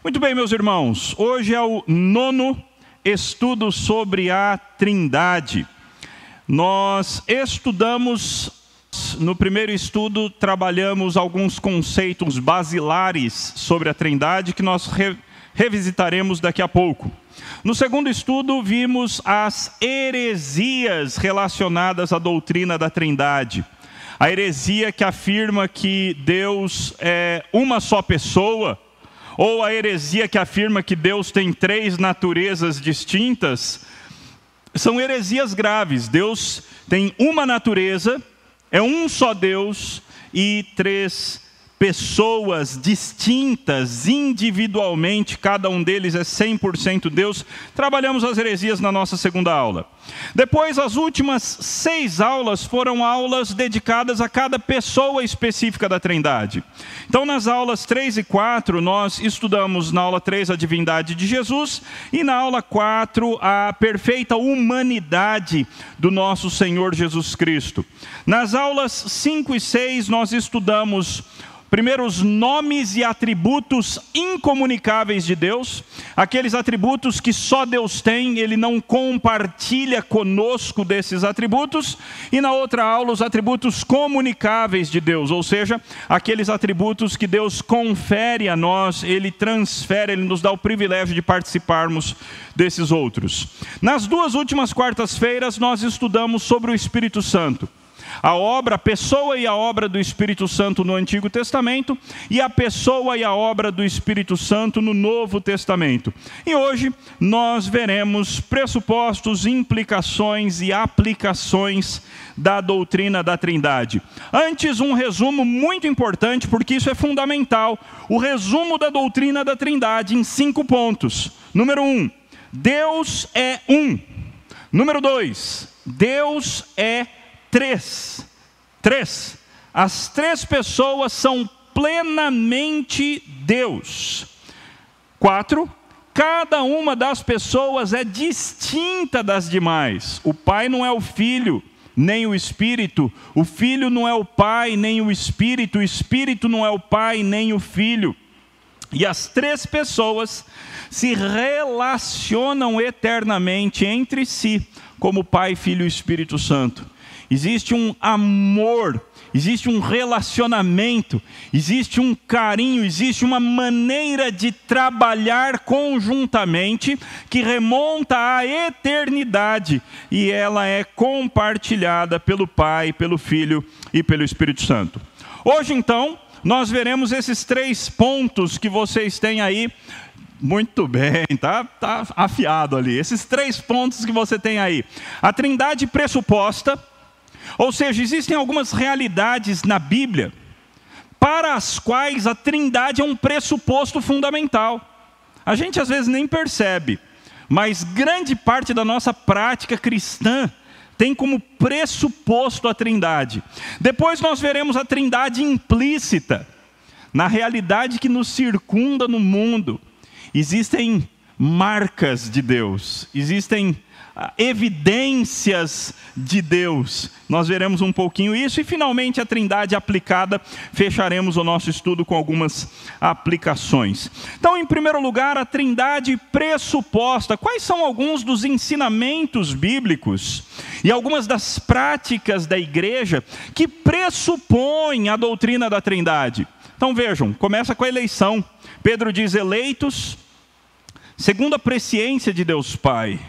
Muito bem, meus irmãos, hoje é o 9º estudo sobre a Trindade. Nós estudamos, no primeiro estudo, trabalhamos alguns conceitos basilares sobre a Trindade que nós revisitaremos daqui a pouco. No segundo estudo, vimos as heresias relacionadas à doutrina da Trindade. A heresia que afirma que Deus é uma só pessoa, ou a heresia que afirma que Deus tem 3 naturezas distintas, são heresias graves. Deus tem uma natureza, é um só Deus e 3 pessoas distintas, individualmente, cada um deles é 100% Deus. Trabalhamos as heresias na nossa segunda aula. Depois, as últimas 6 aulas foram aulas dedicadas a cada pessoa específica da Trindade. Então, nas aulas 3 e 4, nós estudamos na aula 3 a divindade de Jesus e na aula 4 a perfeita humanidade do nosso Senhor Jesus Cristo. Nas aulas 5 e 6, nós estudamos primeiro, os nomes e atributos incomunicáveis de Deus, aqueles atributos que só Deus tem, Ele não compartilha conosco desses atributos. E na outra aula, os atributos comunicáveis de Deus, ou seja, aqueles atributos que Deus confere a nós, Ele transfere, Ele nos dá o privilégio de participarmos desses outros. Nas 2 últimas quartas-feiras, nós estudamos sobre o Espírito Santo. A pessoa e a obra do Espírito Santo no Antigo Testamento e a pessoa e a obra do Espírito Santo no Novo Testamento. E hoje nós veremos pressupostos, implicações e aplicações da doutrina da Trindade. Antes, um resumo muito importante, porque isso é fundamental. O resumo da doutrina da Trindade em 5 pontos. Número 1, Deus é um. Número 2, Deus é 3. As 3 pessoas são plenamente Deus. 4, cada uma das pessoas é distinta das demais. O Pai não é o Filho, nem o Espírito. O Filho não é o Pai, nem o Espírito. O Espírito não é o Pai, nem o Filho. E as 3 pessoas se relacionam eternamente entre si, como Pai, Filho e Espírito Santo. Existe um amor, existe um relacionamento, existe um carinho, existe uma maneira de trabalhar conjuntamente que remonta à eternidade e ela é compartilhada pelo Pai, pelo Filho e pelo Espírito Santo. Hoje, então, nós veremos esses 3 pontos que vocês têm aí. Muito bem, tá afiado ali. Esses 3 pontos que você tem aí. A Trindade pressuposta. Ou seja, existem algumas realidades na Bíblia para as quais a Trindade é um pressuposto fundamental. A gente às vezes nem percebe, mas grande parte da nossa prática cristã tem como pressuposto a Trindade. Depois nós veremos a Trindade implícita. Na realidade que nos circunda no mundo, existem marcas de Deus, existem evidências de Deus. Nós veremos um pouquinho isso e finalmente a Trindade aplicada. Fecharemos o nosso estudo com algumas aplicações. Então, em primeiro lugar, a Trindade pressuposta. Quais são alguns dos ensinamentos bíblicos e algumas das práticas da igreja que pressupõem a doutrina da Trindade? Então vejam, começa com a eleição. Pedro diz: eleitos segundo a presciência de Deus Pai,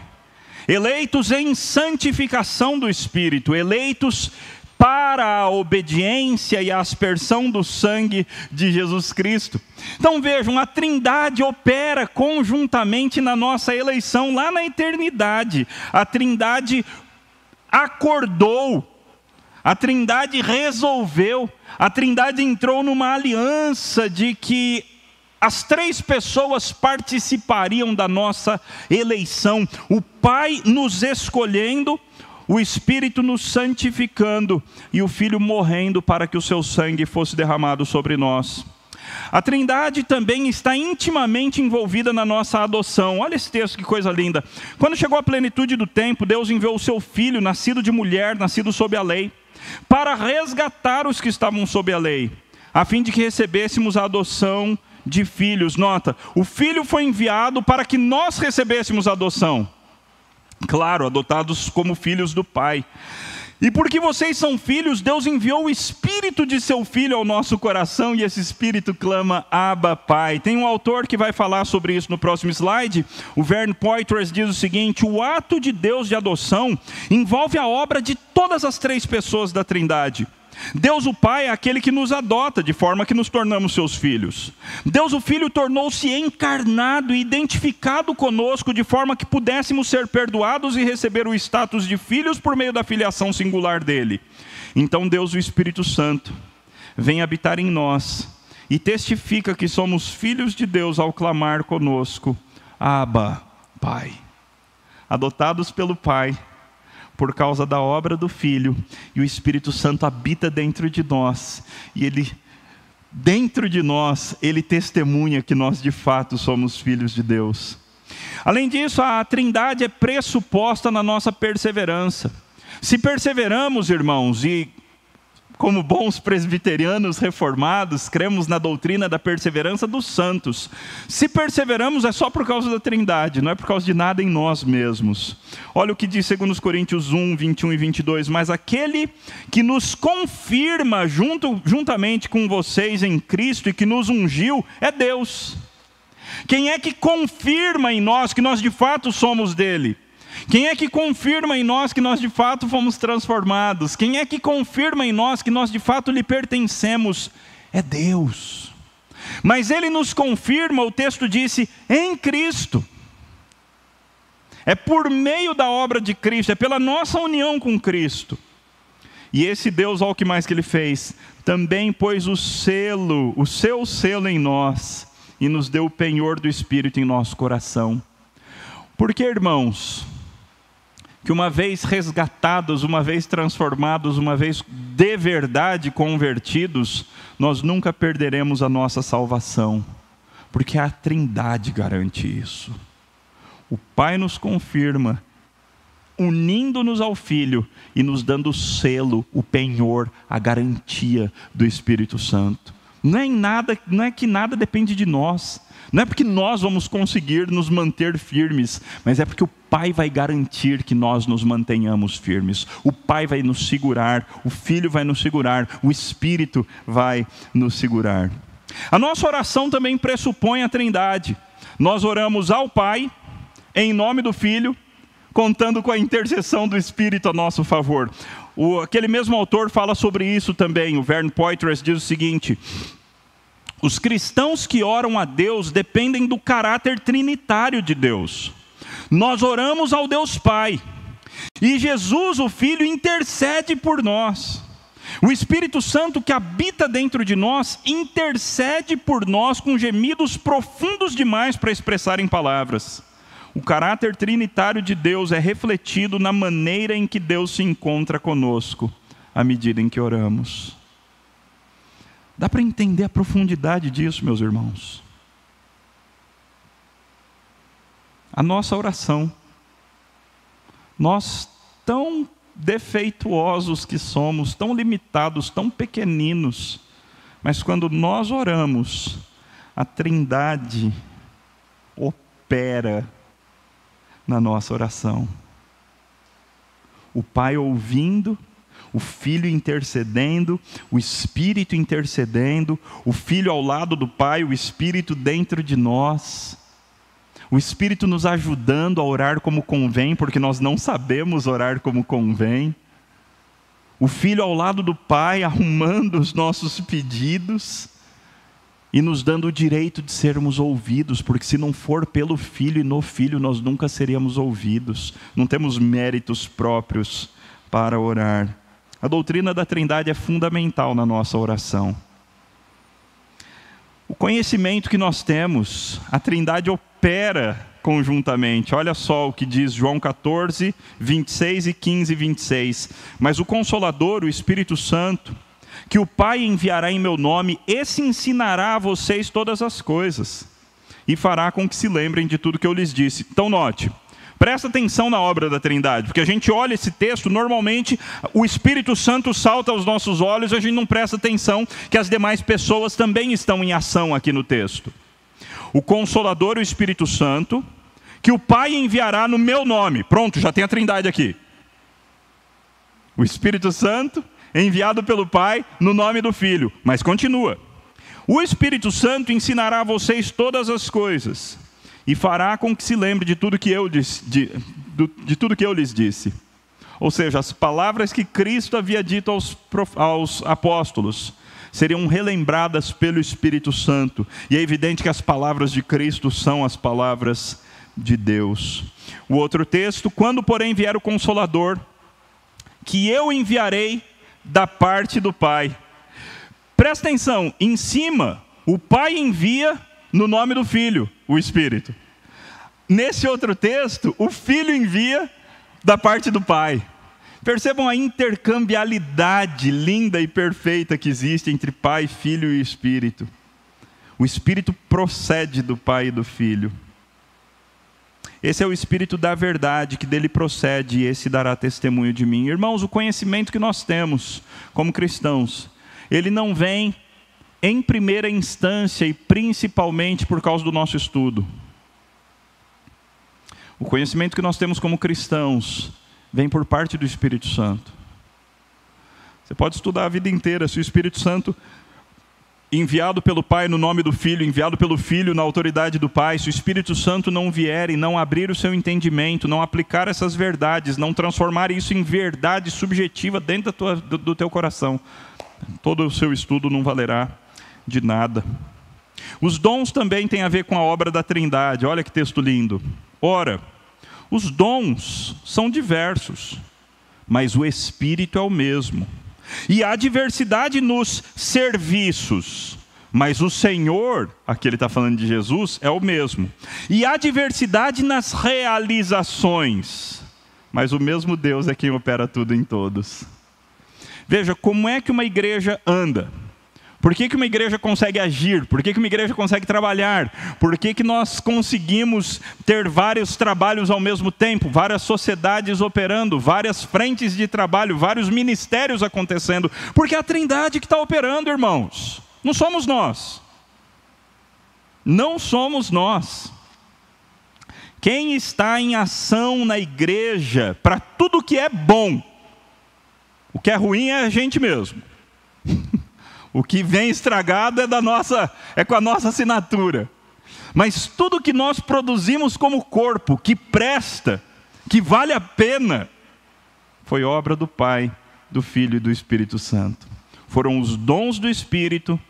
eleitos em santificação do Espírito, eleitos para a obediência e a aspersão do sangue de Jesus Cristo. Então vejam, a Trindade opera conjuntamente na nossa eleição lá na eternidade. A Trindade acordou, a Trindade resolveu, a Trindade entrou numa aliança de que as 3 pessoas participariam da nossa eleição. O Pai nos escolhendo, o Espírito nos santificando e o Filho morrendo para que o seu sangue fosse derramado sobre nós. A Trindade também está intimamente envolvida na nossa adoção. Olha esse texto, que coisa linda. Quando chegou a plenitude do tempo, Deus enviou o seu Filho, nascido de mulher, nascido sob a lei, para resgatar os que estavam sob a lei, a fim de que recebêssemos a adoção de filhos. Nota, o Filho foi enviado para que nós recebêssemos a adoção. Claro, adotados como filhos do Pai. E porque vocês são filhos, Deus enviou o Espírito de seu Filho ao nosso coração, e esse Espírito clama, Abba, Pai. Tem um autor que vai falar sobre isso no próximo slide. O Vern Poitras diz o seguinte: o ato de Deus de adoção envolve a obra de todas as três pessoas da Trindade. Deus o Pai é aquele que nos adota, de forma que nos tornamos seus filhos. Deus o Filho tornou-se encarnado e identificado conosco, de forma que pudéssemos ser perdoados e receber o status de filhos por meio da filiação singular dele. Então Deus o Espírito Santo vem habitar em nós e testifica que somos filhos de Deus ao clamar conosco, Abba, Pai. Adotados pelo Pai, por causa da obra do Filho, e o Espírito Santo habita dentro de nós, e dentro de nós, Ele testemunha que nós de fato somos filhos de Deus. Além disso, a Trindade é pressuposta na nossa perseverança. Se perseveramos, irmãos, e como bons presbiterianos reformados, cremos na doutrina da perseverança dos santos. Se perseveramos é só por causa da Trindade, não é por causa de nada em nós mesmos. Olha o que diz 2 Coríntios 1, 21 e 22. Mas aquele que nos confirma juntamente com vocês em Cristo e que nos ungiu é Deus. Quem é que confirma em nós que nós de fato somos dele? Quem é que confirma em nós que nós de fato fomos transformados? Quem é que confirma em nós que nós de fato lhe pertencemos? É Deus. Mas Ele nos confirma, o texto disse, em Cristo. É por meio da obra de Cristo, é pela nossa união com Cristo. E esse Deus, olha o que mais que Ele fez, também pôs o seu selo em nós, e nos deu o penhor do Espírito em nosso coração. Porque, irmãos, que uma vez resgatados, uma vez transformados, uma vez de verdade convertidos, nós nunca perderemos a nossa salvação, porque a Trindade garante isso. O Pai nos confirma, unindo-nos ao Filho e nos dando o selo, o penhor, a garantia do Espírito Santo. Não é que nada depende de nós. Não é porque nós vamos conseguir nos manter firmes, mas é porque o Pai vai garantir que nós nos mantenhamos firmes. O Pai vai nos segurar, o Filho vai nos segurar, o Espírito vai nos segurar. A nossa oração também pressupõe a Trindade. Nós oramos ao Pai, em nome do Filho, contando com a intercessão do Espírito a nosso favor. Aquele mesmo autor fala sobre isso também. O Vern Poitras diz o seguinte: os cristãos que oram a Deus dependem do caráter trinitário de Deus. Nós oramos ao Deus Pai, e Jesus, o Filho, intercede por nós. O Espírito Santo que habita dentro de nós, intercede por nós com gemidos profundos demais para expressar em palavras. O caráter trinitário de Deus é refletido na maneira em que Deus se encontra conosco, à medida em que oramos. Dá para entender a profundidade disso, meus irmãos? A nossa oração, nós tão defeituosos que somos, tão limitados, tão pequeninos, mas quando nós oramos, a Trindade opera na nossa oração. O Pai ouvindo, o Filho intercedendo, o Espírito intercedendo, o Filho ao lado do Pai, o Espírito dentro de nós, o Espírito nos ajudando a orar como convém, porque nós não sabemos orar como convém, o Filho ao lado do Pai arrumando os nossos pedidos e nos dando o direito de sermos ouvidos, porque se não for pelo Filho e no Filho, nós nunca seríamos ouvidos. Não temos méritos próprios para orar. A doutrina da Trindade é fundamental na nossa oração. O conhecimento que nós temos, a Trindade opera conjuntamente. Olha só o que diz João 14, 26 e 15 e 26. Mas o Consolador, o Espírito Santo, que o Pai enviará em meu nome, esse ensinará a vocês todas as coisas, e fará com que se lembrem de tudo que eu lhes disse. Então note, presta atenção na obra da Trindade, porque a gente olha esse texto, normalmente o Espírito Santo salta aos nossos olhos, a gente não presta atenção que as demais pessoas também estão em ação aqui no texto. o Consolador, o Espírito Santo, que o Pai enviará no meu nome. Pronto, já tem a Trindade aqui. O Espírito Santo enviado pelo Pai no nome do Filho. Mas continua. O Espírito Santo ensinará a vocês todas as coisas e fará com que se lembre de tudo que eu lhes disse. Ou seja, as palavras que Cristo havia dito aos apóstolos seriam relembradas pelo Espírito Santo. E é evidente que as palavras de Cristo são as palavras de Deus. O outro texto: quando porém vier o Consolador, que eu enviarei da parte do Pai. Presta atenção, em cima, o Pai envia no nome do Filho, o Espírito. Nesse outro texto, o Filho envia da parte do Pai. Percebam a intercambialidade linda e perfeita que existe entre Pai, Filho e Espírito. O Espírito procede do Pai e do Filho. Esse é o Espírito da verdade, que dele procede, e esse dará testemunho de mim. Irmãos, o conhecimento que nós temos como cristãos, ele não vem em primeira instância e principalmente por causa do nosso estudo. O conhecimento que nós temos como cristãos vem por parte do Espírito Santo. Você pode estudar a vida inteira, se o Espírito Santo, enviado pelo Pai no nome do Filho, enviado pelo Filho na autoridade do Pai, se o Espírito Santo não vier e não abrir o seu entendimento, não aplicar essas verdades, não transformar isso em verdade subjetiva dentro do teu coração, todo o seu estudo não valerá de nada. Os dons também têm a ver com a obra da Trindade. Olha que texto lindo. Ora, os dons são diversos, mas o Espírito é o mesmo. E há diversidade nos serviços, mas o Senhor, aqui ele está falando de Jesus, é o mesmo. E há diversidade nas realizações, mas o mesmo Deus é quem opera tudo em todos. Veja, como é que uma igreja anda? Por que uma igreja consegue agir? Por que uma igreja consegue trabalhar? Por que nós conseguimos ter vários trabalhos ao mesmo tempo? Várias sociedades operando, várias frentes de trabalho, vários ministérios acontecendo? Porque é a Trindade que está operando, irmãos. Não somos nós. Não somos nós. Quem está em ação na igreja para tudo que é bom, o que é ruim é a gente mesmo. O que vem estragado é com a nossa assinatura. Mas tudo que nós produzimos como corpo, que presta, que vale a pena, foi obra do Pai, do Filho e do Espírito Santo. Foram os dons do Espírito,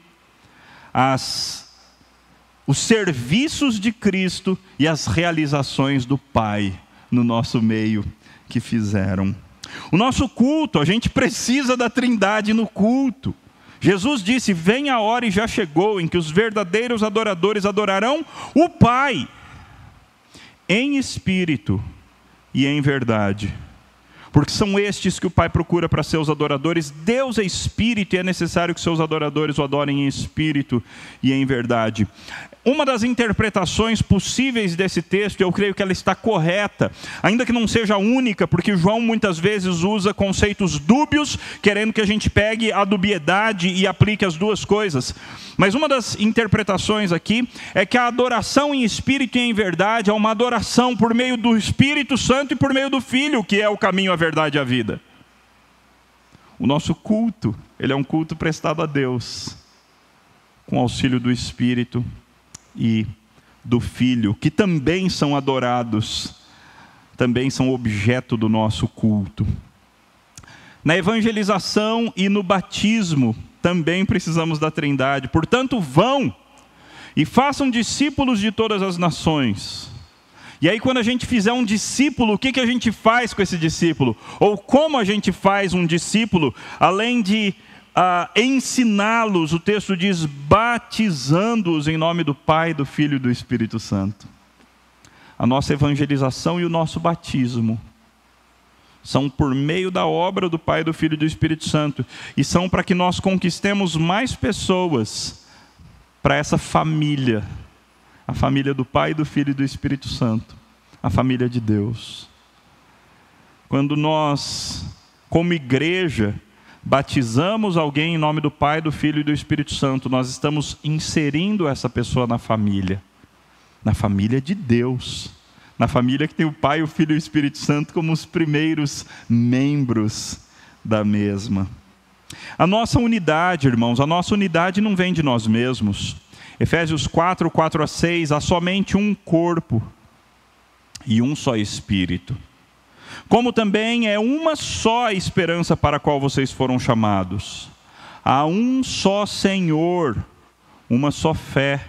os serviços de Cristo e as realizações do Pai no nosso meio que fizeram. O nosso culto, a gente precisa da Trindade no culto. Jesus disse: vem a hora e já chegou em que os verdadeiros adoradores adorarão o Pai em espírito e em verdade. Porque são estes que o Pai procura para seus adoradores. Deus é espírito e é necessário que seus adoradores o adorem em espírito e em verdade. Uma das interpretações possíveis desse texto, eu creio que ela está correta, ainda que não seja a única, porque João muitas vezes usa conceitos dúbios, querendo que a gente pegue a dubiedade e aplique as duas coisas. Mas uma das interpretações aqui é que a adoração em espírito e em verdade é uma adoração por meio do Espírito Santo e por meio do Filho, que é o caminho, a verdade e a vida. O nosso culto, ele é um culto prestado a Deus, com auxílio do Espírito e do Filho, que também são adorados, também são objeto do nosso culto. Na evangelização e no batismo, também precisamos da Trindade. Portanto, vão e façam discípulos de todas as nações. E aí, quando a gente fizer um discípulo, o que a gente faz com esse discípulo? Ou como a gente faz um discípulo, além de ensiná-los, o texto diz, batizando-os em nome do Pai, do Filho e do Espírito Santo. A nossa evangelização e o nosso batismo são por meio da obra do Pai, do Filho e do Espírito Santo, e são para que nós conquistemos mais pessoas para essa família, a família do Pai, do Filho e do Espírito Santo, a família de Deus. Quando nós, como igreja, batizamos alguém em nome do Pai, do Filho e do Espírito Santo, nós estamos inserindo essa pessoa na família. Na família de Deus. Na família que tem o Pai, o Filho e o Espírito Santo como os primeiros membros da mesma. A nossa unidade, irmãos, a nossa unidade não vem de nós mesmos. Efésios 4, 4-6, há somente um corpo e um só Espírito. Como também é uma só a esperança para a qual vocês foram chamados. Há um só Senhor, uma só fé,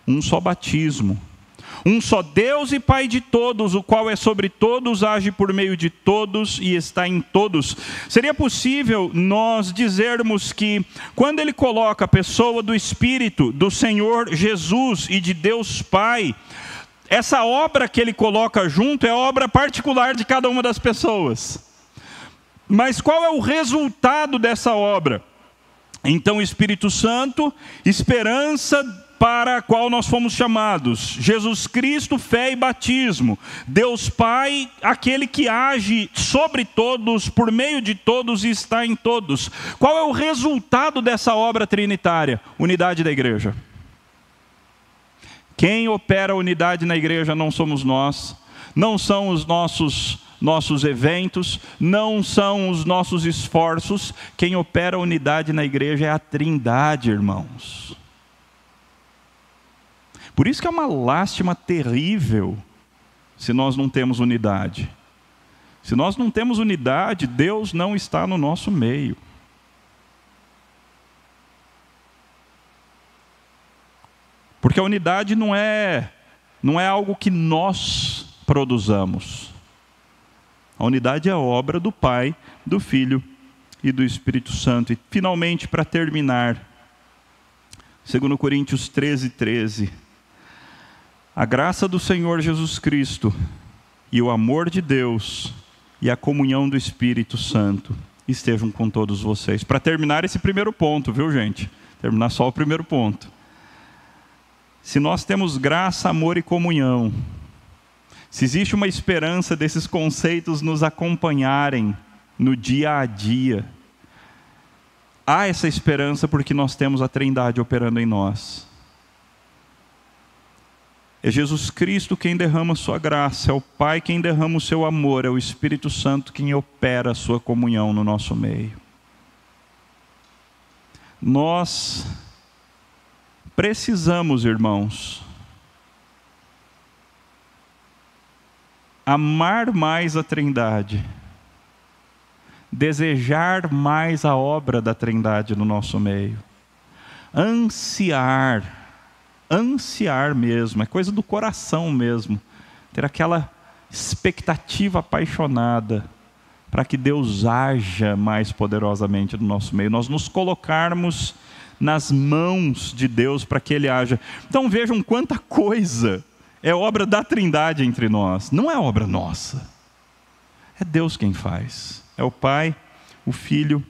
um só batismo. Um só Deus e Pai de todos, o qual é sobre todos, age por meio de todos e está em todos. Seria possível nós dizermos que, quando ele coloca a pessoa do Espírito, do Senhor Jesus e de Deus Pai, essa obra que ele coloca junto é a obra particular de cada uma das pessoas. Mas qual é o resultado dessa obra? Então, o Espírito Santo, esperança para a qual nós fomos chamados. Jesus Cristo, fé e batismo. Deus Pai, aquele que age sobre todos, por meio de todos e está em todos. Qual é o resultado dessa obra trinitária? Unidade da igreja. Quem opera a unidade na igreja não somos nós, não são os nossos eventos, não são os nossos esforços. Quem opera a unidade na igreja é a Trindade, irmãos. Por isso que é uma lástima terrível se nós não temos unidade. Se nós não temos unidade, Deus não está no nosso meio. Porque a unidade não é algo que nós produzamos. A unidade é a obra do Pai, do Filho e do Espírito Santo. E finalmente, para terminar, 2 Coríntios 13:13. A graça do Senhor Jesus Cristo e o amor de Deus e a comunhão do Espírito Santo estejam com todos vocês. Para terminar esse primeiro ponto, viu, gente? Terminar só o primeiro ponto. Se nós temos graça, amor e comunhão, se existe uma esperança desses conceitos nos acompanharem no dia a dia, há essa esperança porque nós temos a Trindade operando em nós. É Jesus Cristo quem derrama a sua graça, é o Pai quem derrama o seu amor, é o Espírito Santo quem opera a sua comunhão no nosso meio. Nós precisamos, irmãos, amar mais a Trindade, desejar mais a obra da Trindade no nosso meio, ansiar mesmo, é coisa do coração mesmo, ter aquela expectativa apaixonada para que Deus haja mais poderosamente no nosso meio, nós nos colocarmos nas mãos de Deus para que Ele haja. Então vejam quanta coisa é obra da Trindade entre nós, não é obra nossa, é Deus quem faz, é o Pai, o Filho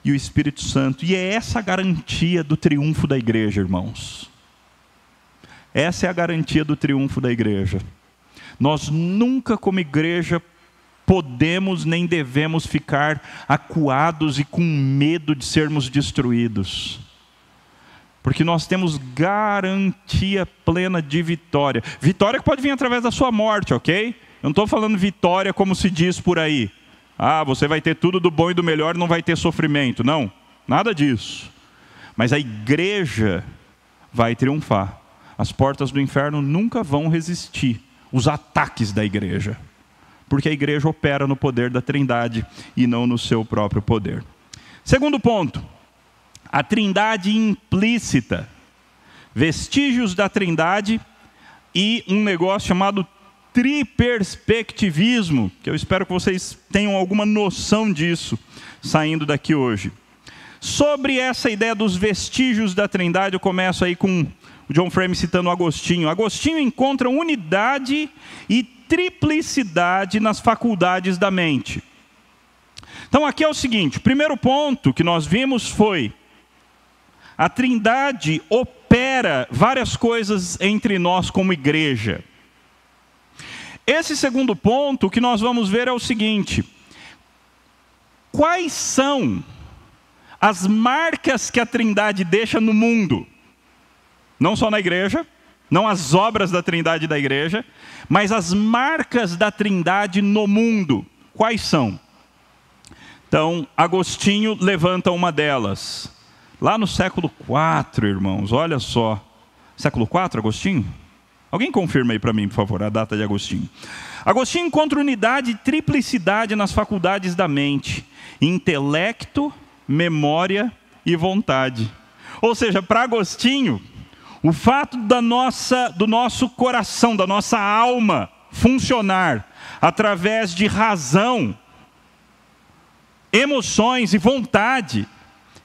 e o Espírito Santo, e é essa a garantia do triunfo da igreja, irmãos. Essa é a garantia do triunfo da igreja. Nós nunca, como igreja, podemos nem devemos ficar acuados e com medo de sermos destruídos. Porque nós temos garantia plena de vitória. Vitória que pode vir através da sua morte, ok? Eu não estou falando vitória como se diz por aí. Ah, você vai ter tudo do bom e do melhor e não vai ter sofrimento. Não, nada disso. Mas a igreja vai triunfar. As portas do inferno nunca vão resistir os ataques da igreja. Porque a igreja opera no poder da Trindade e não no seu próprio poder. Segundo ponto, a Trindade implícita. Vestígios da Trindade e um negócio chamado triperspectivismo, que eu espero que vocês tenham alguma noção disso saindo daqui hoje. Sobre essa ideia dos vestígios da Trindade, eu começo aí com o John Frame citando Agostinho. Agostinho encontra unidade e triplicidade nas faculdades da mente. Então aqui é o seguinte, o primeiro ponto que nós vimos foi: a Trindade opera várias coisas entre nós como igreja. Esse segundo ponto, o que nós vamos ver é o seguinte: quais são as marcas que a Trindade deixa no mundo? Não só na igreja, não as obras da Trindade da igreja, mas as marcas da Trindade no mundo. Quais são? Então, Agostinho levanta uma delas. Lá no século IV, irmãos, olha só. Século IV, Agostinho? Alguém confirma aí para mim, por favor, a data de Agostinho. Agostinho encontra unidade e triplicidade nas faculdades da mente: intelecto, memória e vontade. Ou seja, para Agostinho, o fato do nosso coração, da nossa alma funcionar através de razão, emoções e vontade,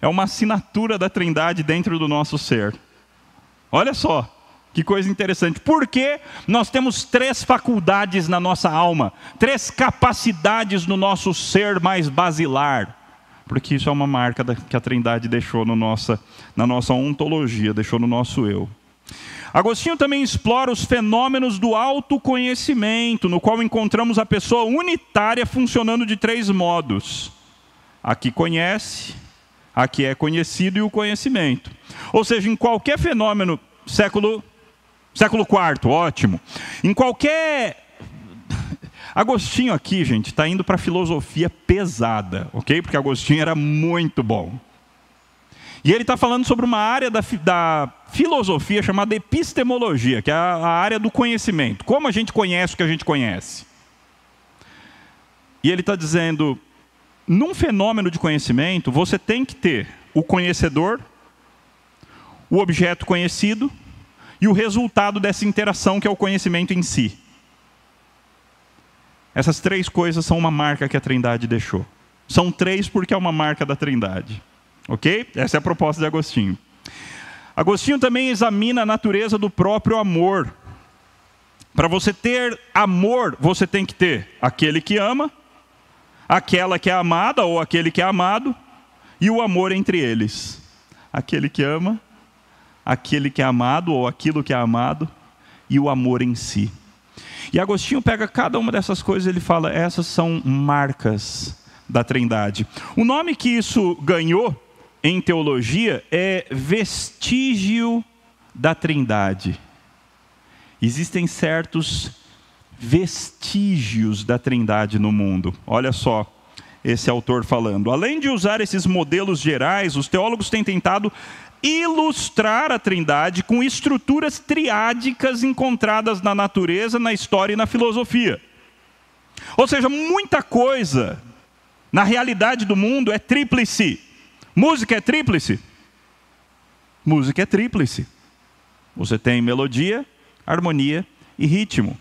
é uma assinatura da Trindade dentro do nosso ser. Olha só, que coisa interessante. Porque nós temos 3 faculdades na nossa alma, 3 capacidades no nosso ser mais basilar. Porque isso é uma marca que a Trindade deixou na nossa ontologia, deixou no nosso eu. Agostinho também explora os fenômenos do autoconhecimento, no qual encontramos a pessoa unitária funcionando de 3 modos: a que conhece, a que é conhecido e o conhecimento. Ou seja, em qualquer fenômeno, século IV, ótimo. Em qualquer... Agostinho aqui, gente, está indo para a filosofia pesada, ok? Porque Agostinho era muito bom. E ele está falando sobre uma área da filosofia chamada epistemologia, que é a área do conhecimento. Como a gente conhece o que a gente conhece. E ele está dizendo, num fenômeno de conhecimento, você tem que ter o conhecedor, o objeto conhecido e o resultado dessa interação, que é o conhecimento em si. Essas 3 coisas são uma marca que a Trindade deixou. São 3 porque é uma marca da Trindade. Ok? Essa é a proposta de Agostinho. Agostinho também examina a natureza do próprio amor. Para você ter amor, você tem que ter aquele que ama, aquela que é amada ou aquele que é amado, e o amor entre eles. Aquele que ama, aquele que é amado ou aquilo que é amado, e o amor em si. E Agostinho pega cada uma dessas coisas e ele fala, essas são marcas da Trindade. O nome que isso ganhou em teologia é vestígio da Trindade. Existem certos vestígios da Trindade no mundo. Olha só esse autor falando. Além de usar esses modelos gerais, os teólogos têm tentado ilustrar a Trindade com estruturas triádicas encontradas na natureza, na história e na filosofia. Ou seja, muita coisa na realidade do mundo é tríplice. Música é tríplice? Música é tríplice. Você tem melodia, harmonia e ritmo.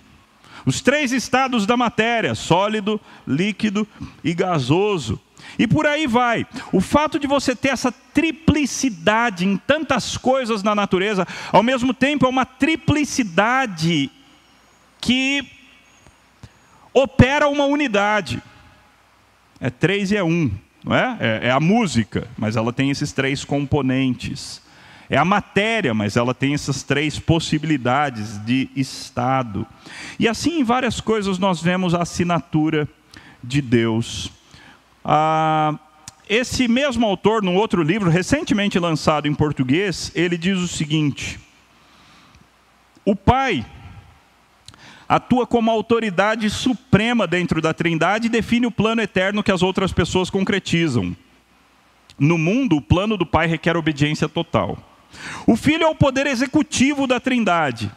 Os 3 estados da matéria: sólido, líquido e gasoso. E por aí vai. O fato de você ter essa triplicidade em tantas coisas na natureza, ao mesmo tempo é uma triplicidade que opera uma unidade. É 3 e é 1, não é? É a música, mas ela tem esses 3 componentes. É a matéria, mas ela tem essas 3 possibilidades de estado. E assim em várias coisas nós vemos a assinatura de Deus. Esse mesmo autor, num outro livro, recentemente lançado em português, ele diz o seguinte: o Pai atua como autoridade suprema dentro da Trindade e define o plano eterno que as outras pessoas concretizam. No mundo, o plano do Pai requer obediência total. O Filho é o poder executivo da Trindade.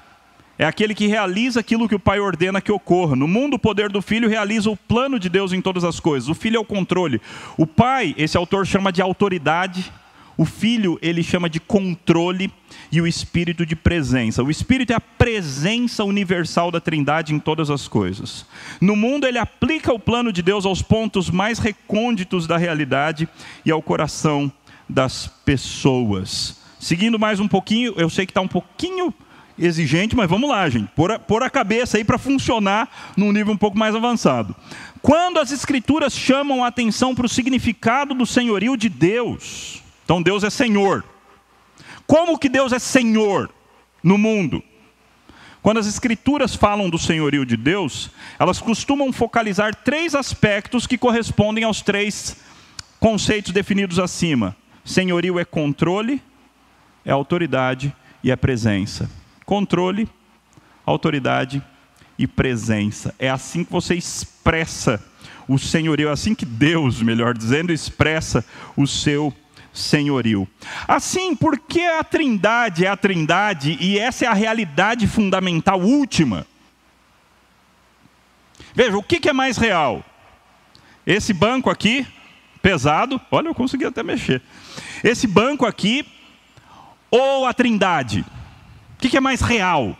É aquele que realiza aquilo que o Pai ordena que ocorra. No mundo, o poder do Filho realiza o plano de Deus em todas as coisas. O Filho é o controle. O Pai, esse autor chama de autoridade. O Filho, ele chama de controle. E o Espírito de presença. O Espírito é a presença universal da Trindade em todas as coisas. No mundo, ele aplica o plano de Deus aos pontos mais recônditos da realidade e ao coração das pessoas. Seguindo mais um pouquinho, eu sei que está um pouquinho exigente, mas vamos lá, gente. Pôr a cabeça aí para funcionar num nível um pouco mais avançado. Quando as Escrituras chamam a atenção para o significado do senhorio de Deus, então Deus é Senhor. Como que Deus é Senhor no mundo? Quando as Escrituras falam do senhorio de Deus, elas costumam focalizar 3 aspectos que correspondem aos 3 conceitos definidos acima. Senhorio é controle, é autoridade e é presença. controle, autoridade e presença. É assim que você expressa o senhorio, é assim que Deus, melhor dizendo, expressa o seu senhorio. Assim, porque a Trindade é a Trindade e essa é a realidade fundamental última. Veja, o que é mais real? Esse banco aqui, pesado, olha, eu consegui até mexer. Esse banco aqui ou a Trindade? O que é mais real?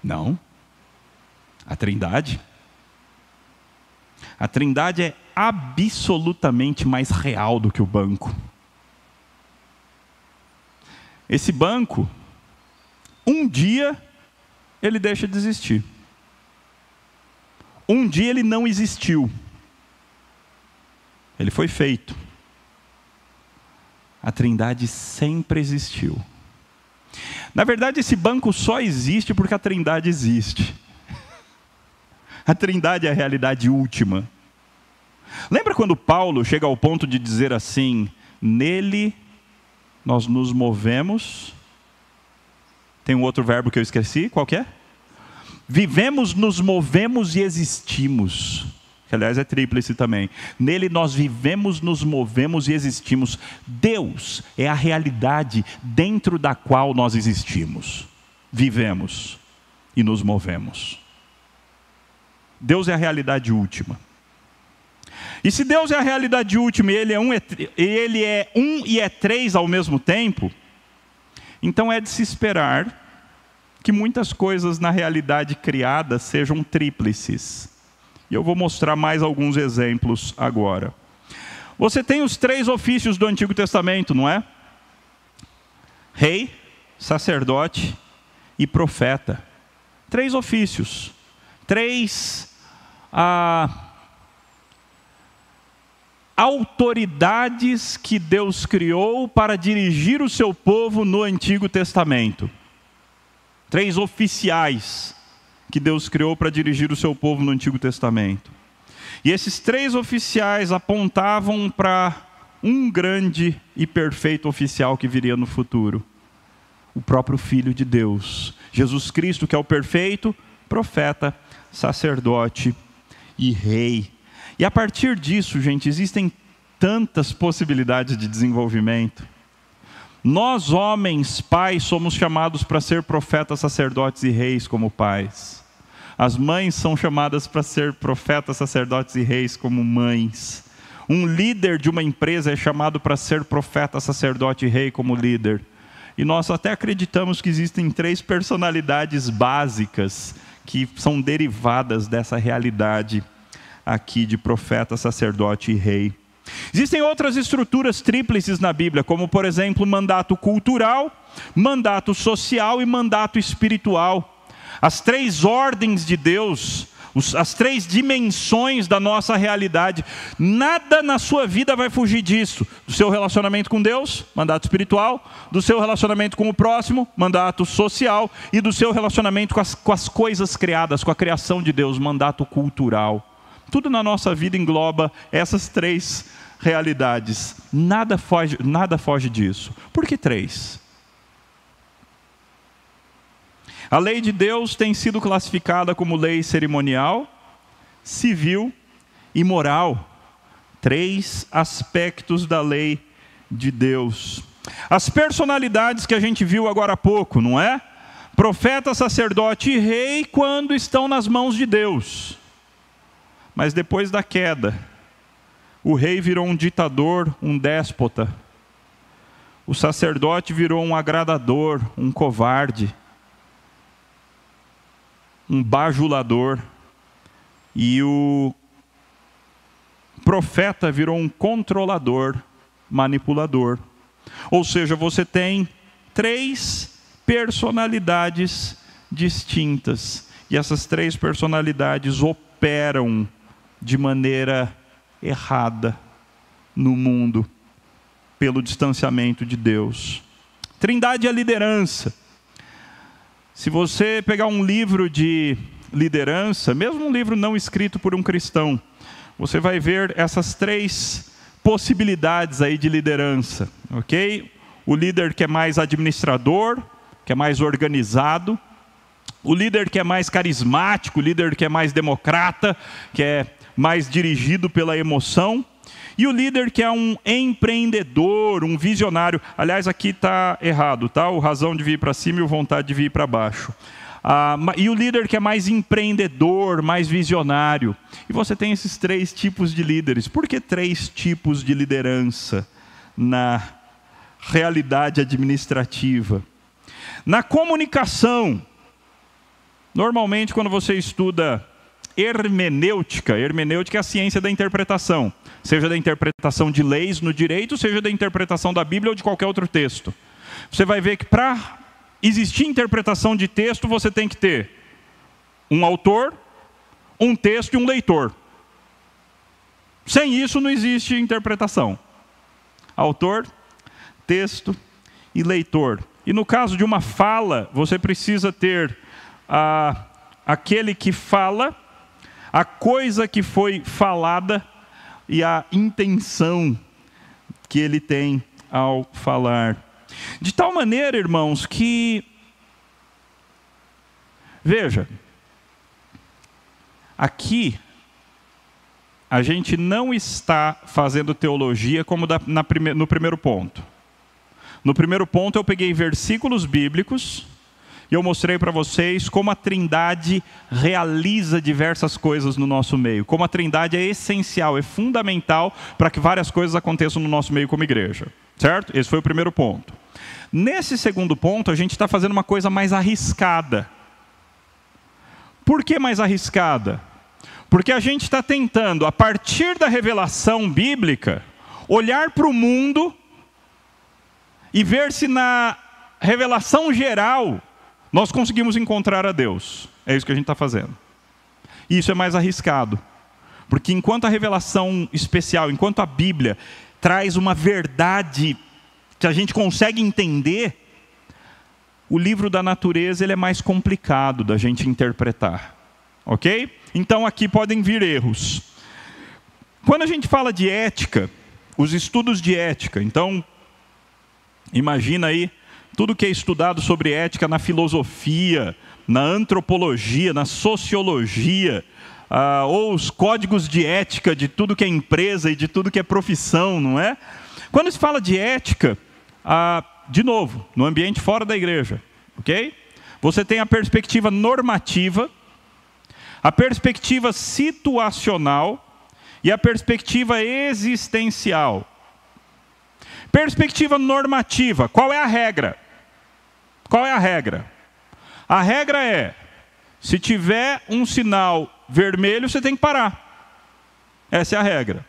Não. A Trindade. A Trindade é absolutamente mais real do que o banco. Esse banco, um dia, ele deixa de existir. Um dia ele não existiu. Ele foi feito. A Trindade sempre existiu. Na verdade, esse banco só existe porque a Trindade existe. A Trindade é a realidade última. Lembra quando Paulo chega ao ponto de dizer assim: nele nós nos movemos. Tem um outro verbo que eu esqueci, qual que é? Vivemos, nos movemos e existimos. Que aliás é tríplice também. Nele nós vivemos, nos movemos e existimos. Deus é a realidade dentro da qual nós existimos. Vivemos e nos movemos. Deus é a realidade última. E se Deus é a realidade última e Ele é um e é três ao mesmo tempo, então é de se esperar que muitas coisas na realidade criada sejam tríplices. E eu vou mostrar mais alguns exemplos agora. Você tem os 3 ofícios do Antigo Testamento, não é? Rei, sacerdote e profeta. 3 ofícios. 3 autoridades que Deus criou para dirigir o seu povo no Antigo Testamento. 3 oficiais que Deus criou para dirigir o seu povo no Antigo Testamento. E esses 3 oficiais apontavam para um grande e perfeito oficial que viria no futuro. O próprio Filho de Deus. Jesus Cristo, que é o perfeito profeta, sacerdote e rei. E a partir disso, gente, existem tantas possibilidades de desenvolvimento. Nós, homens, pais, somos chamados para ser profetas, sacerdotes e reis como pais. As mães são chamadas para ser profetas, sacerdotes e reis como mães. Um líder de uma empresa é chamado para ser profeta, sacerdote e rei como líder. E nós até acreditamos que existem 3 personalidades básicas que são derivadas dessa realidade aqui de profeta, sacerdote e rei. Existem outras estruturas tríplices na Bíblia, como por exemplo mandato cultural, mandato social e mandato espiritual. As 3 ordens de Deus, as 3 dimensões da nossa realidade. Nada na sua vida vai fugir disso. Do seu relacionamento com Deus, mandato espiritual. Do seu relacionamento com o próximo, mandato social. E do seu relacionamento com as coisas criadas, com a criação de Deus, mandato cultural. Tudo na nossa vida engloba essas 3 realidades. Nada foge disso. Por que 3? A lei de Deus tem sido classificada como lei cerimonial, civil e moral. 3 aspectos da lei de Deus. As personalidades que a gente viu agora há pouco, não é? Profeta, sacerdote e rei quando estão nas mãos de Deus. Mas depois da queda, o rei virou um ditador, um déspota. O sacerdote virou um agradador, um covarde, um bajulador. E o profeta virou um controlador, manipulador. Ou seja, você tem 3 personalidades distintas. E essas 3 personalidades operam de maneira errada no mundo, pelo distanciamento de Deus. Trindade é a liderança. Se você pegar um livro de liderança, mesmo um livro não escrito por um cristão, você vai ver essas três possibilidades aí de liderança, ok? O líder que é mais administrador, que é mais organizado. O líder que é mais carismático, o líder que é mais democrata, que é mais dirigido pela emoção. E o líder que é um empreendedor, um visionário. Aliás, aqui está errado, tá? O razão de vir para cima e o vontade de vir para baixo. E o líder que é mais empreendedor, mais visionário. E você tem esses três tipos de líderes. Por que três tipos de liderança na realidade administrativa? Na comunicação, normalmente quando você estuda hermenêutica é a ciência da interpretação, seja da interpretação de leis no direito, seja da interpretação da Bíblia ou de qualquer outro texto. Você vai ver que para existir interpretação de texto, você tem que ter um autor, um texto e um leitor. Sem isso não existe interpretação. Autor, texto e leitor. E no caso de uma fala, você precisa ter aquele que fala, a coisa que foi falada e a intenção que ele tem ao falar. De tal maneira, irmãos, que... Veja, aqui a gente não está fazendo teologia como no primeiro ponto. No primeiro ponto eu peguei versículos bíblicos e eu mostrei para vocês como a Trindade realiza diversas coisas no nosso meio. Como a Trindade é essencial, é fundamental para que várias coisas aconteçam no nosso meio como igreja. Certo? Esse foi o primeiro ponto. Nesse segundo ponto, a gente está fazendo uma coisa mais arriscada. Por que mais arriscada? Porque a gente está tentando, a partir da revelação bíblica, olhar para o mundo e ver se na revelação geral nós conseguimos encontrar a Deus. É isso que a gente está fazendo. E isso é mais arriscado. Porque enquanto a revelação especial, enquanto a Bíblia traz uma verdade que a gente consegue entender, o livro da natureza ele é mais complicado da gente interpretar. Ok? Então aqui podem vir erros. Quando a gente fala de ética, os estudos de ética, então, imagina aí, tudo que é estudado sobre ética na filosofia, na antropologia, na sociologia, ou os códigos de ética de tudo que é empresa e de tudo que é profissão, não é? Quando se fala de ética, de novo, no ambiente fora da igreja, ok? Você tem a perspectiva normativa, a perspectiva situacional e a perspectiva existencial. Perspectiva normativa, qual é a regra? Qual é a regra? A regra é, se tiver um sinal vermelho, você tem que parar. Essa é a regra.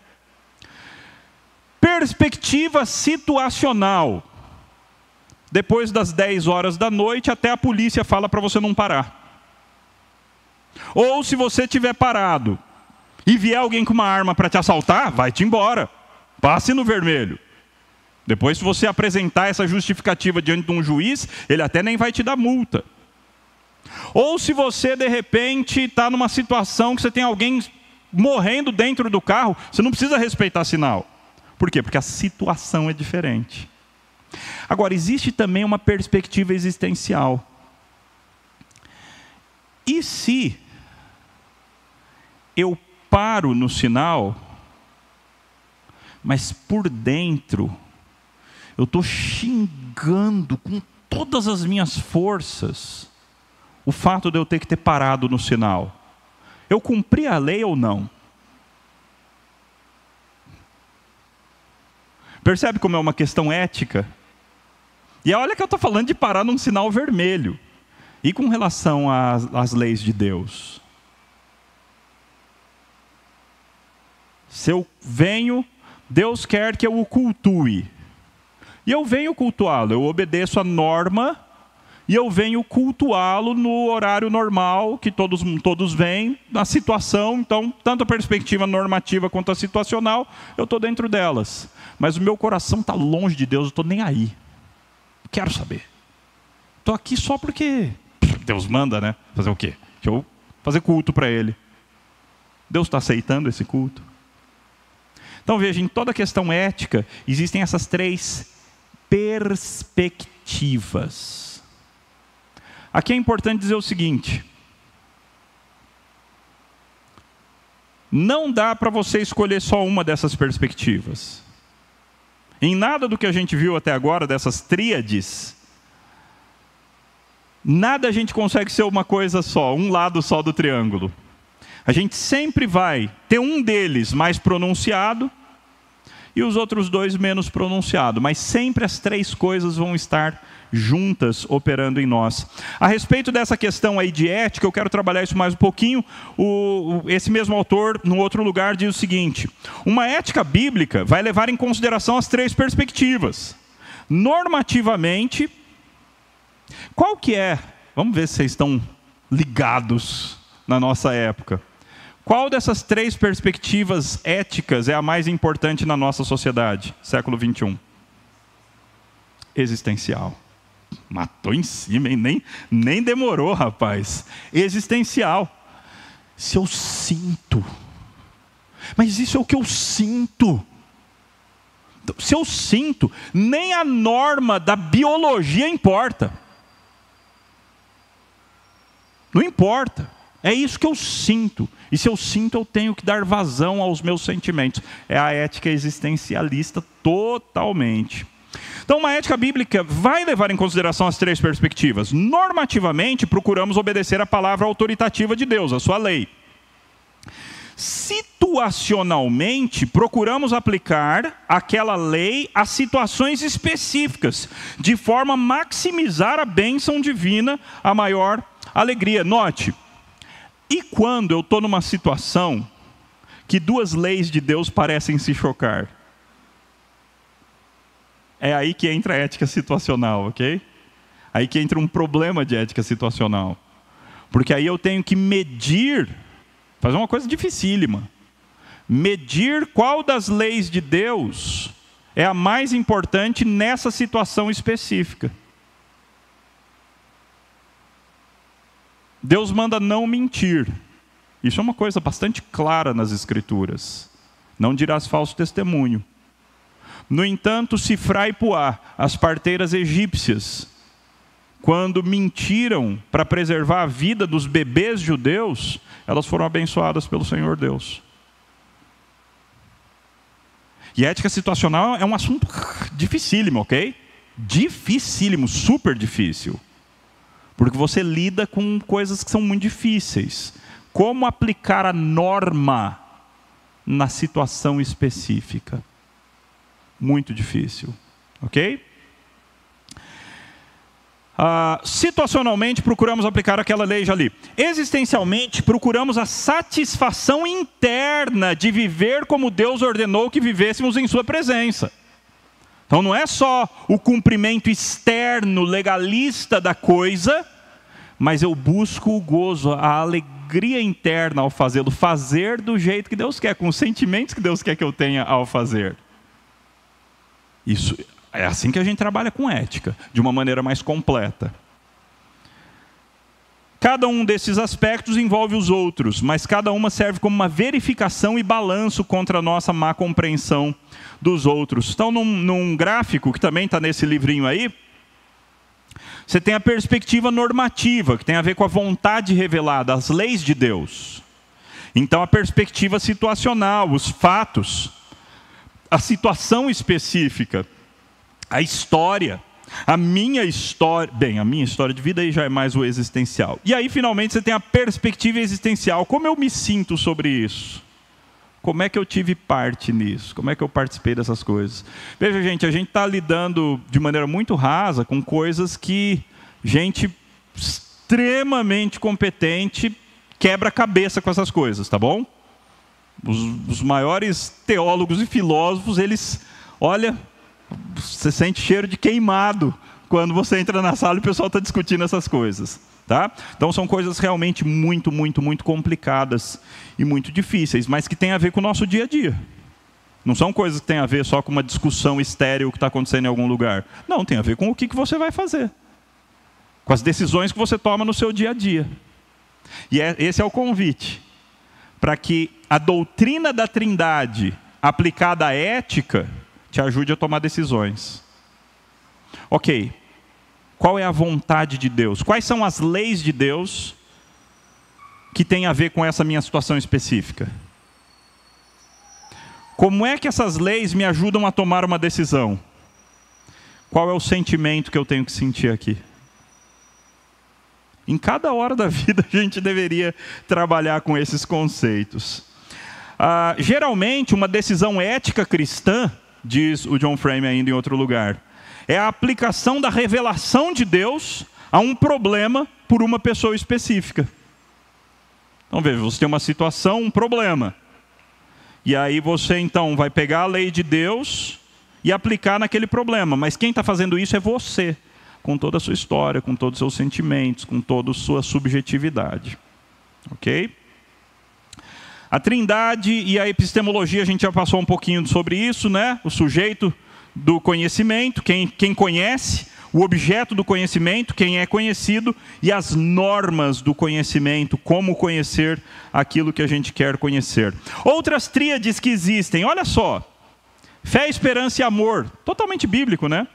Perspectiva situacional. Depois das 10 horas da noite, até a polícia fala para você não parar. Ou se você estiver parado e vier alguém com uma arma para te assaltar, vai-te embora. Passe no vermelho. Depois, se você apresentar essa justificativa diante de um juiz, ele até nem vai te dar multa. Ou se você, de repente, está numa situação que você tem alguém morrendo dentro do carro, você não precisa respeitar sinal. Por quê? Porque a situação é diferente. Agora, existe também uma perspectiva existencial. E se eu paro no sinal, mas por dentro eu estou xingando com todas as minhas forças o fato de eu ter que ter parado no sinal? Eu cumpri a lei ou não? Percebe como é uma questão ética? E olha que eu estou falando de parar num sinal vermelho. E com relação às leis de Deus? Se eu venho, Deus quer que eu o cultue. E eu venho cultuá-lo, eu obedeço a norma e eu venho cultuá-lo no horário normal, que todos vêm, na situação. Então, tanto a perspectiva normativa quanto a situacional, eu estou dentro delas. Mas o meu coração está longe de Deus, eu estou nem aí. Quero saber. Estou aqui só porque Deus manda, né? Fazer o quê? Deixa eu fazer culto para Ele. Deus está aceitando esse culto? Então veja, em toda questão ética, existem essas 3 perspectivas. Aqui é importante dizer o seguinte: não dá para você escolher só uma dessas perspectivas. Em nada do que a gente viu até agora, dessas tríades, nada a gente consegue ser uma coisa só, um lado só do triângulo. A gente sempre vai ter um deles mais pronunciado e os outros 2 menos pronunciado, mas sempre as 3 coisas vão estar juntas operando em nós. A respeito dessa questão aí de ética, eu quero trabalhar isso mais um pouquinho. Esse mesmo autor, no outro lugar, diz o seguinte: uma ética bíblica vai levar em consideração as 3 perspectivas. Normativamente, qual que é? Vamos ver se vocês estão ligados na nossa época. Qual dessas 3 perspectivas éticas é a mais importante na nossa sociedade, século 21? Existencial. Matou em cima, hein? Nem demorou, rapaz. Existencial. Se eu sinto. Mas isso é o que eu sinto. Se eu sinto, nem a norma da biologia importa. Não importa. É isso que eu sinto. E se eu sinto, eu tenho que dar vazão aos meus sentimentos. É a ética existencialista totalmente. Então, uma ética bíblica vai levar em consideração as 3 perspectivas. Normativamente, procuramos obedecer a palavra autoritativa de Deus, a sua lei. Situacionalmente, procuramos aplicar aquela lei a situações específicas, de forma a maximizar a bênção divina, a maior alegria. Note, e quando eu estou numa situação que 2 leis de Deus parecem se chocar? É aí que entra a ética situacional, ok? Aí que entra um problema de ética situacional. Porque aí eu tenho que medir, fazer uma coisa dificílima. Medir qual das leis de Deus é a mais importante nessa situação específica. Deus manda não mentir. Isso é uma coisa bastante clara nas Escrituras. Não dirás falso testemunho. No entanto, Sifrá e Puá, as parteiras egípcias, quando mentiram para preservar a vida dos bebês judeus, elas foram abençoadas pelo Senhor Deus. E ética situacional é um assunto dificílimo, ok? Dificílimo, super difícil. Porque você lida com coisas que são muito difíceis. Como aplicar a norma na situação específica? Muito difícil, ok? Situacionalmente, procuramos aplicar aquela lei já ali. Existencialmente, procuramos a satisfação interna de viver como Deus ordenou que vivêssemos em sua presença. Então não é só o cumprimento externo, legalista da coisa, mas eu busco o gozo, a alegria interna ao fazê-lo, fazer do jeito que Deus quer, com os sentimentos que Deus quer que eu tenha ao fazer. Isso é assim que a gente trabalha com ética, de uma maneira mais completa. Cada um desses aspectos envolve os outros, mas cada uma serve como uma verificação e balanço contra a nossa má compreensão dos outros. Então, num gráfico, que também está nesse livrinho aí, você tem a perspectiva normativa, que tem a ver com a vontade revelada, as leis de Deus. Então, a perspectiva situacional, os fatos, a situação específica, a história, a minha história. Bem, a minha história de vida aí já é mais o existencial. E aí, finalmente, você tem a perspectiva existencial. Como eu me sinto sobre isso? Como é que eu tive parte nisso? Como é que eu participei dessas coisas? Veja, gente, a gente está lidando de maneira muito rasa com coisas que gente extremamente competente quebra a cabeça com essas coisas, tá bom? Os maiores teólogos e filósofos, eles, olha, você sente cheiro de queimado quando você entra na sala e o pessoal está discutindo essas coisas. Tá? Então são coisas realmente muito, muito, muito complicadas e muito difíceis, mas que têm a ver com o nosso dia a dia. Não são coisas que têm a ver só com uma discussão estéril que está acontecendo em algum lugar. Não, tem a ver com o que você vai fazer. Com as decisões que você toma no seu dia a dia. E esse é o convite. Para que a doutrina da Trindade aplicada à ética te ajude a tomar decisões. Ok, qual é a vontade de Deus? Quais são as leis de Deus que têm a ver com essa minha situação específica? Como é que essas leis me ajudam a tomar uma decisão? Qual é o sentimento que eu tenho que sentir aqui? Em cada hora da vida a gente deveria trabalhar com esses conceitos. Geralmente, uma decisão ética cristã, diz o John Frame ainda em outro lugar, é a aplicação da revelação de Deus a um problema por uma pessoa específica. Então veja, você tem uma situação, um problema. E aí você então vai pegar a lei de Deus e aplicar naquele problema. Mas quem está fazendo isso é você, com toda a sua história, com todos os seus sentimentos, com toda a sua subjetividade. Ok? A Trindade e a epistemologia, a gente já passou um pouquinho sobre isso, né? O sujeito do conhecimento, quem conhece, o objeto do conhecimento, quem é conhecido, e as normas do conhecimento, como conhecer aquilo que a gente quer conhecer. Outras tríades que existem, olha só: fé, esperança e amor, totalmente bíblico, né?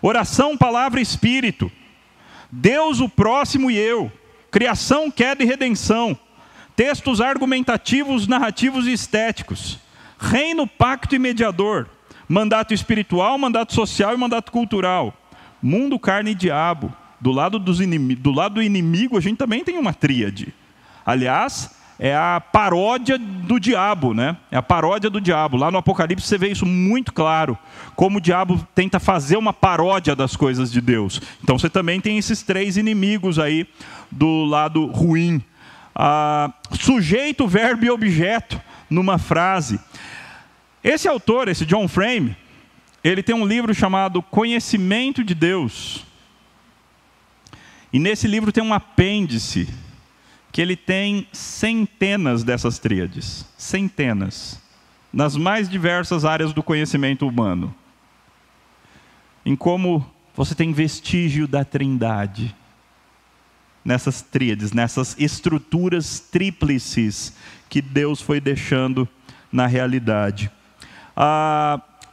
Oração, palavra e espírito, Deus, o próximo e eu, criação, queda e redenção, textos argumentativos, narrativos e estéticos, reino, pacto e mediador, mandato espiritual, mandato social e mandato cultural, mundo, carne e diabo. Do lado do inimigo a gente também tem uma tríade. Aliás, é a paródia do diabo, né? É a paródia do diabo. Lá no Apocalipse você vê isso muito claro, como o diabo tenta fazer uma paródia das coisas de Deus. Então você também tem esses três inimigos aí do lado ruim. Sujeito, verbo e objeto numa frase. Esse autor, esse John Frame, ele tem um livro chamado Conhecimento de Deus. E nesse livro tem um apêndice que ele tem centenas dessas tríades. Centenas. Nas mais diversas áreas do conhecimento humano. Em como você tem vestígio da Trindade. Nessas tríades, nessas estruturas tríplices que Deus foi deixando na realidade.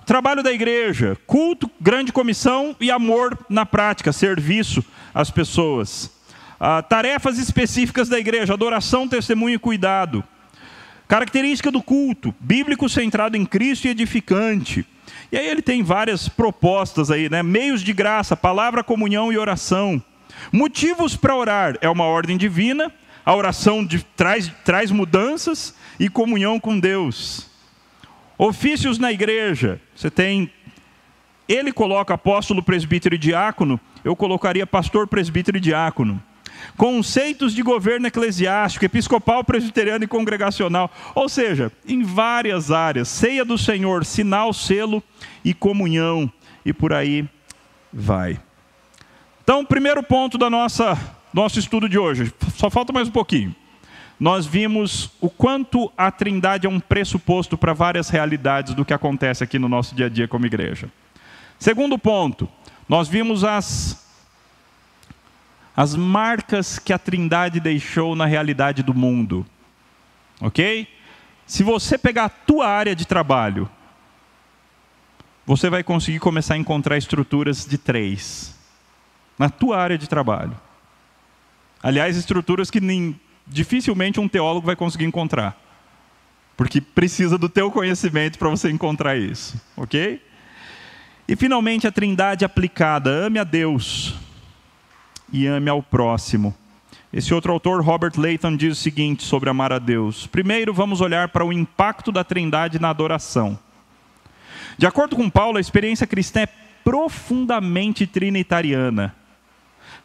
Trabalho da igreja, culto, grande comissão e amor na prática, serviço às pessoas. Tarefas específicas da igreja, adoração, testemunho e cuidado. Característica do culto, bíblico centrado em Cristo e edificante. E aí ele tem várias propostas aí, né? Meios de graça, palavra, comunhão e oração. Motivos para orar, é uma ordem divina, a oração traz mudanças e comunhão com Deus. Ofícios na igreja, você tem, ele coloca apóstolo, presbítero e diácono, eu colocaria pastor, presbítero e diácono. Conceitos de governo eclesiástico, episcopal, presbiteriano e congregacional, ou seja, em várias áreas, ceia do Senhor, sinal, selo e comunhão, e por aí vai. Então, primeiro ponto do nosso estudo de hoje, só falta mais um pouquinho. Nós vimos o quanto a Trindade é um pressuposto para várias realidades do que acontece aqui no nosso dia a dia como igreja. Segundo ponto, nós vimos as marcas que a Trindade deixou na realidade do mundo. Ok? Se você pegar a tua área de trabalho, você vai conseguir começar a encontrar estruturas de 3. Na tua área de trabalho. Aliás, estruturas que dificilmente um teólogo vai conseguir encontrar. Porque precisa do teu conhecimento para você encontrar isso. Ok? E finalmente a Trindade aplicada. Ame a Deus e ame ao próximo. Esse outro autor, Robert Leighton, diz o seguinte sobre amar a Deus. Primeiro, vamos olhar para o impacto da Trindade na adoração. De acordo com Paulo, a experiência cristã é profundamente trinitariana,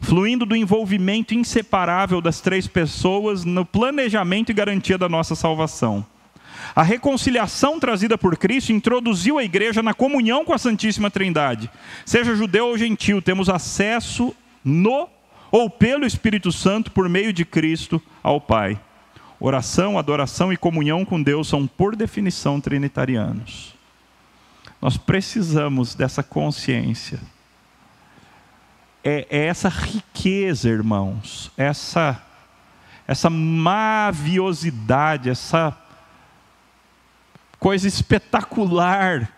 fluindo do envolvimento inseparável das 3 pessoas no planejamento e garantia da nossa salvação. A reconciliação trazida por Cristo introduziu a igreja na comunhão com a Santíssima Trindade. Seja judeu ou gentil, temos acesso no ou pelo Espírito Santo por meio de Cristo ao Pai. Oração, adoração e comunhão com Deus são, por definição, trinitarianos. Nós precisamos dessa consciência. É essa riqueza, irmãos, essa maviosidade, essa coisa espetacular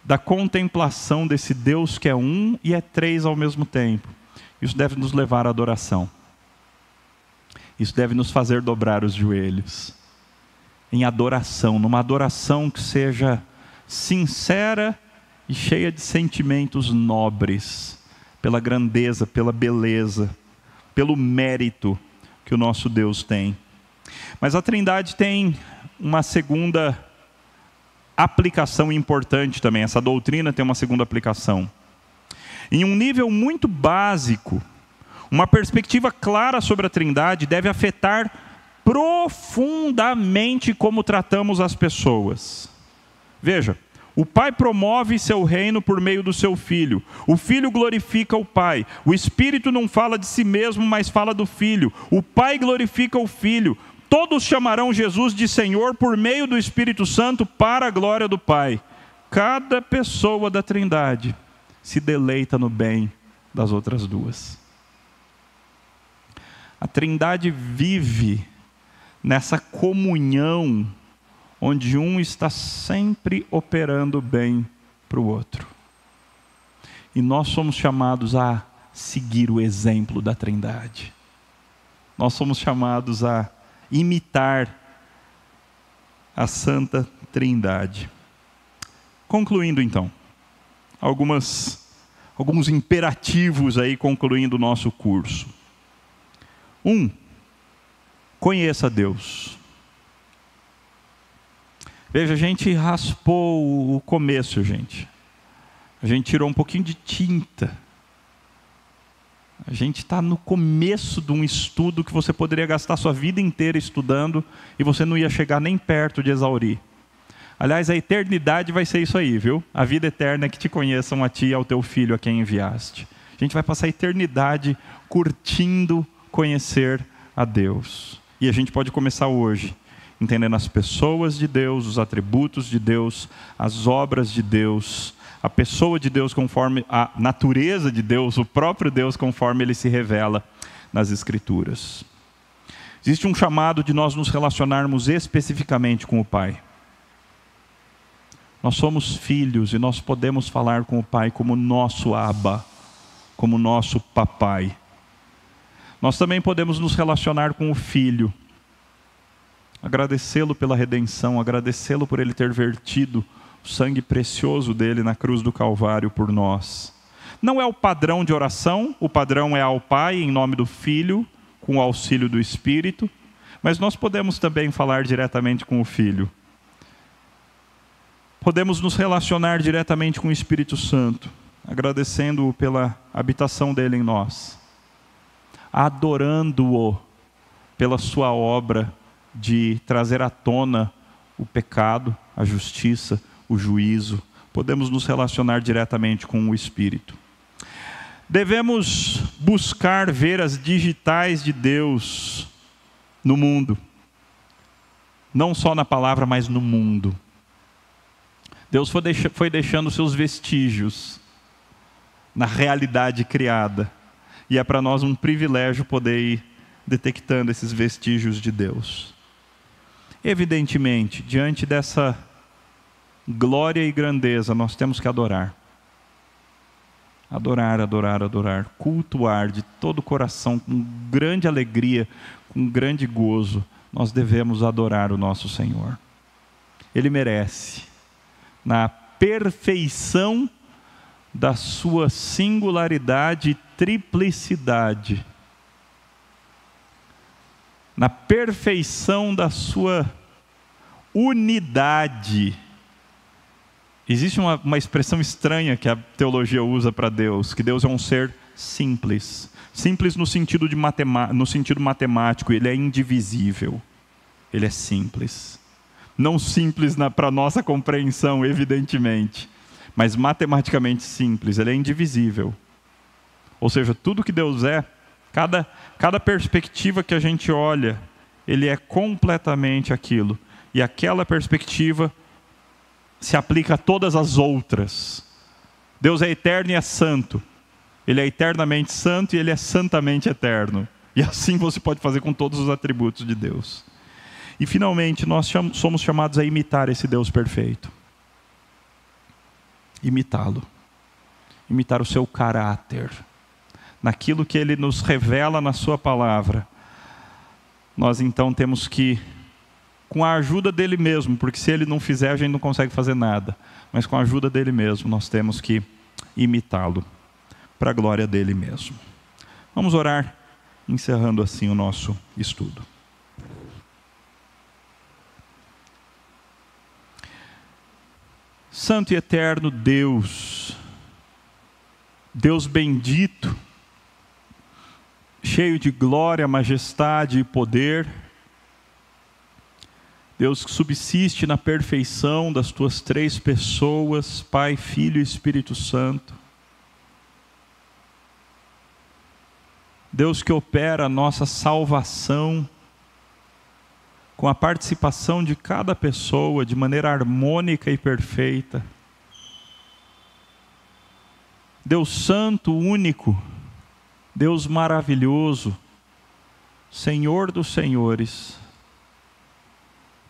da contemplação desse Deus que é um e é três ao mesmo tempo. Isso deve nos levar à adoração. Isso deve nos fazer dobrar os joelhos em adoração, numa adoração que seja sincera e cheia de sentimentos nobres, pela grandeza, pela beleza, pelo mérito que o nosso Deus tem. Mas a Trindade tem uma segunda aplicação importante também. Essa doutrina tem uma segunda aplicação. Em um nível muito básico, uma perspectiva clara sobre a Trindade deve afetar profundamente como tratamos as pessoas. Veja, o Pai promove seu reino por meio do seu Filho. O Filho glorifica o Pai. O Espírito não fala de si mesmo, mas fala do Filho. O Pai glorifica o Filho. Todos chamarão Jesus de Senhor por meio do Espírito Santo para a glória do Pai. Cada pessoa da Trindade se deleita no bem das outras duas. A Trindade vive nessa comunhão onde um está sempre operando bem para o outro. E nós somos chamados a seguir o exemplo da Trindade. Nós somos chamados a imitar a Santa Trindade. Concluindo então, alguns imperativos aí concluindo o nosso curso. 1. Conheça Deus. Veja, a gente raspou o começo, gente. A gente tirou um pouquinho de tinta. A gente está no começo de um estudo que você poderia gastar sua vida inteira estudando e você não ia chegar nem perto de exaurir. Aliás, a eternidade vai ser isso aí, viu? A vida eterna é que te conheçam a ti e ao teu filho a quem enviaste. A gente vai passar a eternidade curtindo conhecer a Deus. E a gente pode começar hoje, entendendo as pessoas de Deus, os atributos de Deus, as obras de Deus, a pessoa de Deus conforme a natureza de Deus, o próprio Deus conforme ele se revela nas Escrituras. Existe um chamado de nós nos relacionarmos especificamente com o Pai. Nós somos filhos e nós podemos falar com o Pai como nosso Abba, como nosso papai. Nós também podemos nos relacionar com o Filho, agradecê-lo pela redenção, agradecê-lo por ele ter vertido o sangue precioso dele na cruz do Calvário por nós. Não é o padrão de oração, o padrão é ao Pai em nome do Filho, com o auxílio do Espírito, mas nós podemos também falar diretamente com o Filho. Podemos nos relacionar diretamente com o Espírito Santo, agradecendo-o pela habitação dele em nós, adorando-o pela sua obra de trazer à tona o pecado, a justiça, o juízo. Podemos nos relacionar diretamente com o Espírito. Devemos buscar ver as digitais de Deus no mundo. Não só na palavra, mas no mundo. Deus foi deixando seus vestígios na realidade criada. E é para nós um privilégio poder ir detectando esses vestígios de Deus. Evidentemente, diante dessa glória e grandeza, nós temos que adorar. Adorar, adorar, adorar. Cultuar de todo o coração, com grande alegria, com grande gozo. Nós devemos adorar o nosso Senhor. Ele merece. Na perfeição da sua singularidade e triplicidade. Na perfeição da sua unidade. Existe uma expressão estranha que a teologia usa para Deus, que Deus é um ser simples. Simples no sentido matemático, ele é indivisível. Ele é simples. Não simples para a nossa compreensão, evidentemente, mas matematicamente simples, ele é indivisível. Ou seja, tudo que Deus é, cada perspectiva que a gente olha, ele é completamente aquilo. E aquela perspectiva se aplica a todas as outras. Deus é eterno e é santo. Ele é eternamente santo e ele é santamente eterno. E assim você pode fazer com todos os atributos de Deus. E finalmente nós somos chamados a imitar esse Deus perfeito. Imitá-lo. Imitar o seu caráter. Naquilo que Ele nos revela na sua palavra. Nós então temos que, com a ajuda dEle mesmo, porque se Ele não fizer a gente não consegue fazer nada. Mas com a ajuda dEle mesmo nós temos que imitá-lo. Para a glória dEle mesmo. Vamos orar, encerrando assim o nosso estudo. Santo e eterno Deus, Deus bendito, cheio de glória, majestade e poder, Deus que subsiste na perfeição das tuas três pessoas, Pai, Filho e Espírito Santo, Deus que opera a nossa salvação, com a participação de cada pessoa de maneira harmônica e perfeita. Deus santo, único, Deus maravilhoso, Senhor dos senhores.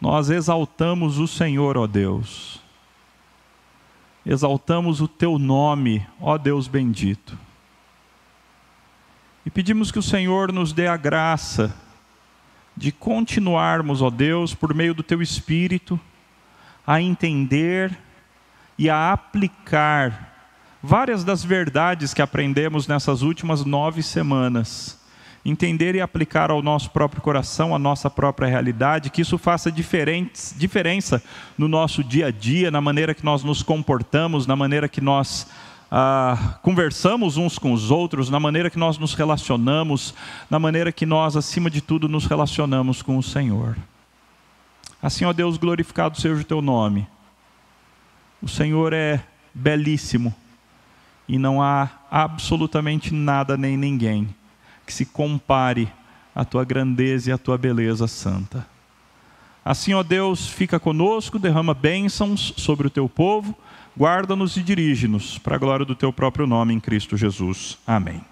Nós exaltamos o Senhor, ó Deus. Exaltamos o teu nome, ó Deus bendito. E pedimos que o Senhor nos dê a graça de continuarmos, ó Deus, por meio do Teu Espírito, a entender e a aplicar várias das verdades que aprendemos nessas últimas 9 semanas. Entender e aplicar ao nosso próprio coração, à nossa própria realidade, que isso faça diferença no nosso dia a dia, na maneira que nós nos comportamos, na maneira que nós conversamos uns com os outros, na maneira que nós nos relacionamos, na maneira que nós, acima de tudo, nos relacionamos com o Senhor. Assim, ó Deus, glorificado seja o teu nome. O Senhor é belíssimo e não há absolutamente nada nem ninguém que se compare à tua grandeza e à tua beleza santa. Assim, ó Deus, fica conosco, derrama bênçãos sobre o teu povo, guarda-nos e dirige-nos para a glória do teu próprio nome em Cristo Jesus. Amém.